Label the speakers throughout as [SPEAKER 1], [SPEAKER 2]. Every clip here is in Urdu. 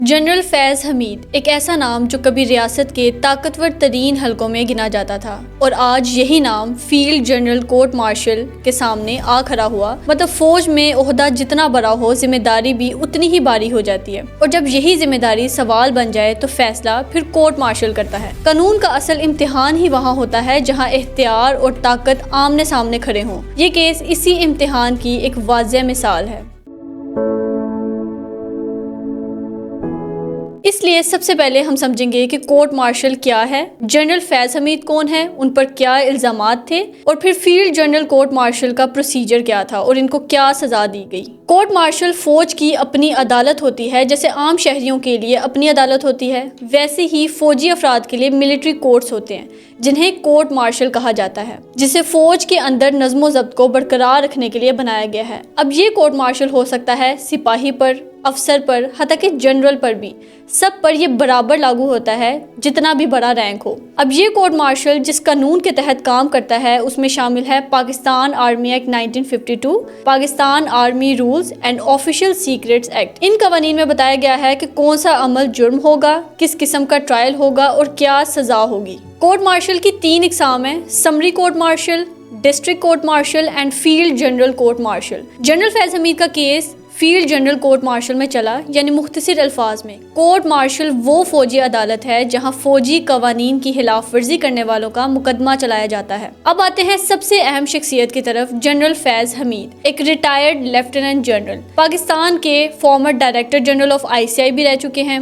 [SPEAKER 1] جنرل فیض حمید ایک ایسا نام جو کبھی ریاست کے طاقتور ترین حلقوں میں گنا جاتا تھا اور آج یہی نام field general court marshal K سامنے آ کھڑا ہوا۔ مطلب فوج میں عہدہ جتنا بڑا ہو ذمہ داری بھی اتنی ہی باری ہو جاتی ہے، اور جب یہی ذمہ داری سوال بن جائے تو فیصلہ پھر کورٹ مارشل کرتا ہے۔ قانون کا اصل امتحان ہی وہاں ہوتا ہے جہاں اختیار اور طاقت آمنے سامنے کھڑے ہوں۔ یہ کیس اسی امتحان کی ایک واضح مثال ہے۔ اس لیے سب سے پہلے ہم سمجھیں گے کہ کورٹ مارشل کیا ہے، جنرل فیض حمید کون ہے، ان پر کیا الزامات تھے، اور پھر فیلڈ جنرل کورٹ مارشل کا پروسیجر کیا تھا اور ان کو کیا سزا دی گئی۔ کورٹ مارشل فوج کی اپنی عدالت ہوتی ہے، جیسے عام شہریوں کے لیے اپنی عدالت ہوتی ہے، ویسے ہی فوجی افراد کے لیے ملٹری کورٹس ہوتے ہیں جنہیں کورٹ مارشل کہا جاتا ہے، جسے فوج کے اندر نظم و ضبط کو برقرار رکھنے کے لیے بنایا گیا ہے۔ اب یہ کورٹ مارشل ہو سکتا ہے سپاہی پر، افسر پر، حتیٰ کہ جنرل پر بھی، سب پر یہ برابر لاگو ہوتا ہے جتنا بھی بڑا رینک ہو۔ اب یہ کورٹ مارشل جس قانون کے تحت کام کرتا ہے اس میں شامل ہے Pakistan army act 1952، Pakistan army rules and official secrets act. ان قوانین میں بتایا گیا ہے کہ کون سا عمل جرم ہوگا، کس قسم کا ٹرائل ہوگا اور کیا سزا ہوگی۔ کورٹ مارشل کی 3 اقسام ہیں: summary court martial, district court martial and field general court martial. General Faiz حمید کا case field general court martial میں چلا، یعنی مختصر الفاظ میں کورٹ مارشل وہ فوجی عدالت ہے جہاں فوجی قوانین کی خلاف ورزی کرنے والوں کا مقدمہ چلایا جاتا ہے۔ اب آتے ہیں سب سے اہم شخصیت کی طرف، جنرل فیض حمید ایک ریٹائرڈ لیفٹیننٹ جنرل، پاکستان کے former director general of ICI بھی رہ چکے ہیں۔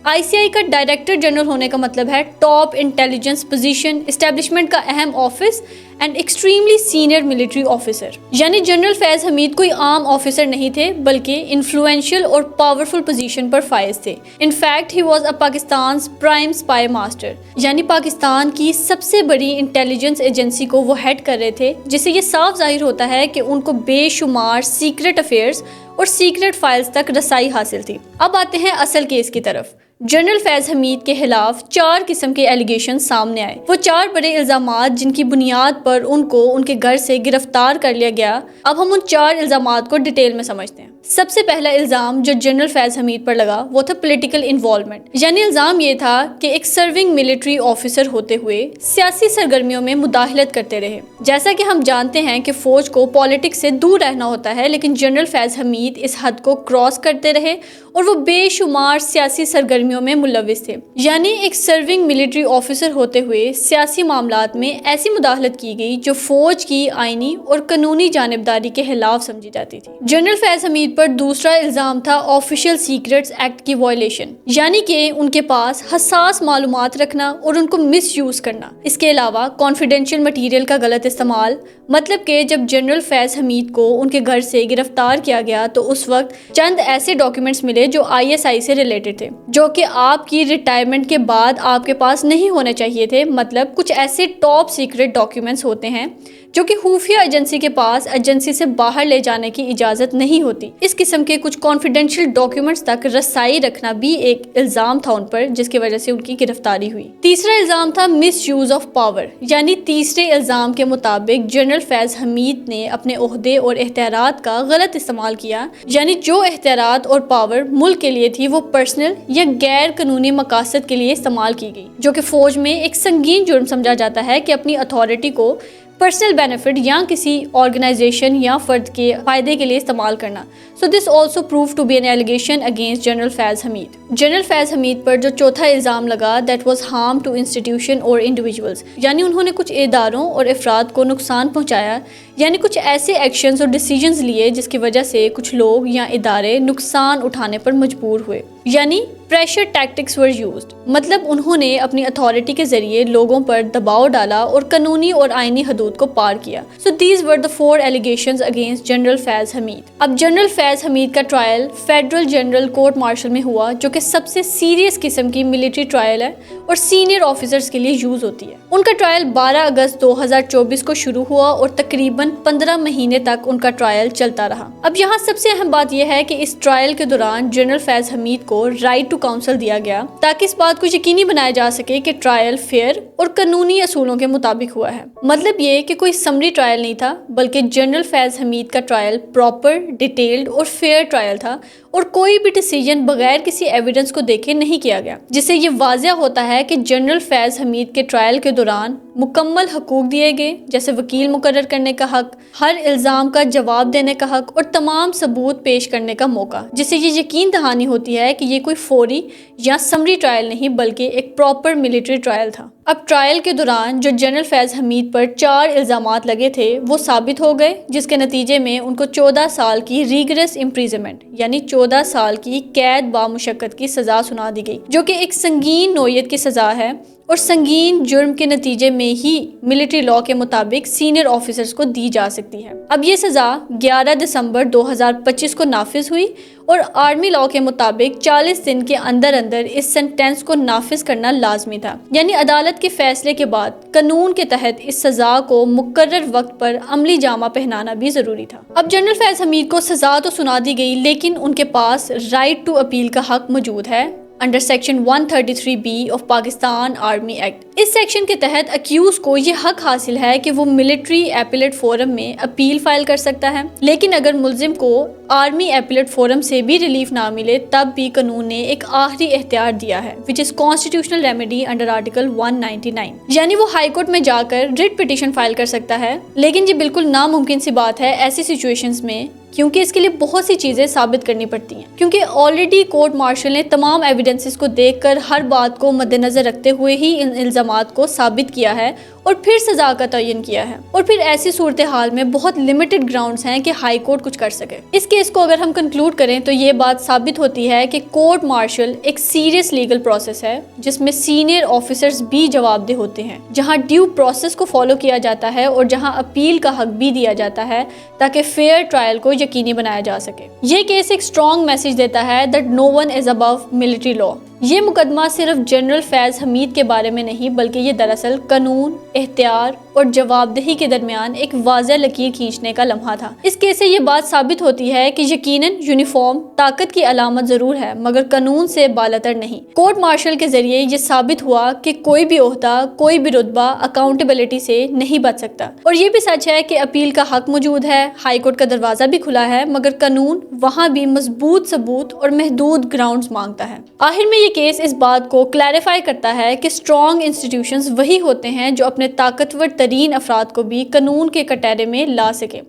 [SPEAKER 1] ICI کا ڈائریکٹر جنرل ہونے کا مطلب ہے ٹاپ انٹیلیجنس پوزیشن، اسٹیبلشمنٹ کا اہم office and extremely senior military officer. یعنی جنرل فیض حمید کوئی عام آفیسر نہیں تھے بلکہ انفلوئنشل اور پاورفل پوزیشن پر فائز تھے۔ In fact he was Pakistan's prime spy master, یعنی پاکستان کی سب سے بڑی انٹیلیجنس ایجنسی کو وہ ہیڈ کر رہے تھے، جس سے یہ صاف ظاہر ہوتا ہے کہ ان کو بے شمار سیکرٹ افیئرز اور سیکرٹ فائلز تک رسائی حاصل تھی۔ اب آتے ہیں اصل کیس کی طرف۔ جنرل فیض حمید کے خلاف 4 قسم کے ایلیگیشن سامنے آئے۔ وہ 4 بڑے الزامات جن کی بنیاد پر ان کو ان کے گھر سے گرفتار کر لیا گیا۔ اب ہم ان 4 الزامات کو ڈیٹیل میں سمجھتے ہیں۔ سب سے پہلا الزام جو جنرل فیض حمید پر لگا وہ تھا پولیٹیکل انوالومنٹ، یعنی الزام یہ تھا کہ ایک سرونگ ملٹری آفیسر ہوتے ہوئے سیاسی سرگرمیوں میں مداخلت کرتے رہے۔ جیسا کہ ہم جانتے ہیں کہ فوج کو پالیٹکس سے دور رہنا ہوتا ہے، لیکن جنرل فیض حمید اس حد کو کراس کرتے رہے اور وہ بے شمار سیاسی سرگرمیوں میں ملوث تھے۔ یعنی ایک سرونگ ملٹری آفیسر ہوتے ہوئے سیاسی معاملات میں ایسی مداخلت کی گئی جو فوج کی آئینی اور قانونی جانبداری کے خلاف سمجھی جاتی تھی۔ جنرل فیض حمید پر دوسرا الزام تھا آفیشل سیکرٹس ایکٹ کی وائلیشن، یعنی کہ ان کے پاس حساس معلومات رکھنا اور ان کو مس یوز کرنا۔ اس کے علاوہ کانفیڈینشیل مٹیریل کا غلط استعمال، مطلب کہ جب جنرل فیض حمید کو ان کے گھر سے گرفتار کیا گیا تو اس وقت چند ایسے ڈاکیومنٹس ملے جو ISI سے ریلیٹڈ تھے، جو کہ آپ کی ریٹائرمنٹ کے بعد آپ کے پاس نہیں ہونے چاہیے تھے۔ مطلب کچھ ایسے ٹاپ سیکرٹ ڈاکیومنٹس ہوتے ہیں جو کہ خفیہ ایجنسی کے پاس ایجنسی سے باہر لے جانے کی اجازت نہیں ہوتی۔ اس قسم کے کچھ کانفیڈینشیل ڈاکیومنٹس تک رسائی رکھنا بھی ایک الزام تھا ان پر، جس کی وجہ سے ان کی گرفتاری ہوئی۔ تیسرا الزام تھا مس یوز آف پاور، یعنی تیسرے الزام کے مطابق جنرل فیض حمید نے اپنے عہدے اور اختیارات کا غلط استعمال کیا، یعنی جو اختیارات اور پاور ملک کے لیے تھی وہ پرسنل یا غیر قانونی مقاصد کے لیے استعمال کی گئی، جو کہ فوج میں ایک سنگین جرم سمجھا جاتا ہے کہ اپنی اتھارٹی کو پرسنل بینیفٹ یا کسی آرگنائزیشن یا فرد کے فائدے کے لیے استعمال کرنا۔ So this also proved to be an allegation against General Faiz Hamid. General Faiz Hamid پر جو چوتھا الزام لگا that was harm to institution or individuals، یعنی انہوں نے کچھ اداروں اور افراد کو نقصان پہنچایا، یعنی کچھ ایسے ایکشنز اور ڈیسیجنز لیے جس کی وجہ سے کچھ لوگ یا ادارے نقصان اٹھانے پر مجبور ہوئے، یعنی پریشر ٹیکٹکس ور یوزڈ، مطلب انہوں نے اپنی اتھارٹی کے ذریعے لوگوں پر دباؤ ڈالا اور قانونی اور آئینی حدود کو پار کیا۔ So these were the 4 allegations against general Faiz Hameed. اب جنرل فیض حمید کا trial federal general court martial میں ہوا، جو کہ سب سے سیریس قسم کی ملٹری ٹرائل ہے اور سینئر آفیسرز کے لیے یوز ہوتی ہے۔ ان کا ٹرائل 12 اگست 2024 کو شروع ہوا اور تقریباً 15 مہینے تک ان کا ٹرائل چلتا رہا۔ اب یہاں سب سے اہم بات یہ ہے کہ اس ٹرائل کے دوران جنرل فیض حمید کو رائٹ ٹو کاؤنسل دیا گیا تاکہ اس بات کو یقینی بنایا جا سکے کہ ٹرائل فیئر اور قانونی اصولوں کے مطابق ہوا ہے۔ مطلب یہ کہ کوئی سمری ٹرائل نہیں تھا بلکہ جنرل فیض حمید کا ٹرائل پراپر، ڈیٹیلڈ اور فیئر ٹرائل تھا، اور کوئی بھی ڈیسیجن بغیر کسی ایویڈنس کو دیکھے نہیں کیا گیا، جس سے یہ واضح ہوتا ہے کہ جنرل فیض حمید کے ٹرائل کے دوران مکمل حقوق دیے گئے، جیسے وکیل مقرر کرنے کا حق، ہر الزام کا جواب دینے کا حق اور تمام ثبوت پیش کرنے کا موقع، جس سے یہ یقین دہانی ہوتی ہے کہ یہ کوئی فوری یا سمری ٹرائل نہیں بلکہ ایک پراپر ملٹری ٹرائل تھا۔ اب ٹرائل کے دوران جو جنرل فیض حمید پر 4 الزامات لگے تھے وہ ثابت ہو گئے، جس کے نتیجے میں ان کو 14 سال کی ریگرس امپریزمنٹ یعنی 14 سال کی قید بامشقت کی سزا سنا دی گئی، جو کہ ایک سنگین نوعیت کی سزا ہے اور سنگین جرم کے نتیجے میں ہی ملٹری لاء کے مطابق سینئر آفیسرز کو دی جا سکتی ہے۔ اب یہ سزا 11 دسمبر 2025 کو نافذ ہوئی اور آرمی لاء کے مطابق 40 دن کے اندر اندر اس سینٹنس کو نافذ کرنا لازمی تھا، یعنی عدالت کے فیصلے کے بعد قانون کے تحت اس سزا کو مقرر وقت پر عملی جامہ پہنانا بھی ضروری تھا۔ اب جنرل فیض حمید کو سزا تو سنا دی گئی، لیکن ان کے پاس رائٹ ٹو اپیل کا حق موجود ہے under section 133B of Pakistan army act. اس سیکشن کے تحت اکیوز کو یہ حق حاصل ہے کہ وہ ملٹری ایپیلیٹ فورم میں اپیل فائل کر سکتا ہے، لیکن اگر ملزم کو آرمی ایپیلیٹ فورم سے بھی ریلیف نہ ملے تب بھی قانون نے ایک آخری اختیار دیا ہے وچ از کانسٹیٹیوشنل ریمیڈی انڈر آرٹیکل 199، یعنی وہ ہائی کورٹ میں جا کر ریٹ پٹیشن فائل کر سکتا ہے، لیکن یہ بالکل ناممکن سی بات ہے ایسی سچویشنز میں، کیونکہ اس کے لیے بہت سی چیزیں ثابت کرنی پڑتی ہیں، کیونکہ آلریڈی کورٹ مارشل نے تمام ایویڈنسز کو دیکھ کر ہر بات کو مد نظر رکھتے ہوئے ہی ان الزامات کو ثابت کیا ہے اور پھر سزا کا تعین کیا ہے، اور پھر ایسی صورتحال میں بہت لمیٹڈ گراؤنڈز ہیں کہ ہائی کورٹ کچھ کر سکے۔ اس کیس کو اگر ہم کنکلوڈ کریں تو یہ بات ثابت ہوتی ہے کہ کورٹ مارشل ایک سیریس لیگل پروسیس ہے جس میں سینئر آفیسرز بھی جواب دہ ہوتے ہیں، جہاں ڈیو پروسیس کو فالو کیا جاتا ہے اور جہاں اپیل کا حق بھی دیا جاتا ہے تاکہ فیئر ٹرائل کو یقینی بنایا جا سکے۔ یہ کیس ایک اسٹرانگ میسج دیتا ہے that no one is above military law. یہ مقدمہ صرف جنرل فیض حمید کے بارے میں نہیں بلکہ یہ دراصل قانون، اختیار اور جواب دہی کے درمیان ایک واضح لکیر کھینچنے کا لمحہ تھا۔ اس کیس سے یہ بات ثابت ہوتی ہے کہ یقیناً یونیفارم طاقت کی علامت ضرور ہے مگر قانون سے بالاتر نہیں۔ کورٹ مارشل کے ذریعے یہ ثابت ہوا کہ کوئی بھی عہدہ، کوئی بھی رتبہ اکاؤنٹیبلٹی سے نہیں بچ سکتا، اور یہ بھی سچ ہے کہ اپیل کا حق موجود ہے، ہائی کورٹ کا دروازہ بھی کھلا ہے، مگر قانون وہاں بھی مضبوط ثبوت اور محدود گراؤنڈز مانگتا ہے۔ آخر میں یہ کیس اس بات کو کلیریفائی کرتا ہے کہ اسٹرانگ انسٹیٹیوشنز وہی ہوتے ہیں جو اپنے طاقتور ترین افراد کو بھی قانون کے کٹہرے میں لا سکیں۔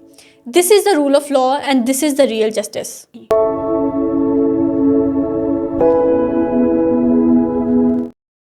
[SPEAKER 1] This is the rule of law and this is the real justice.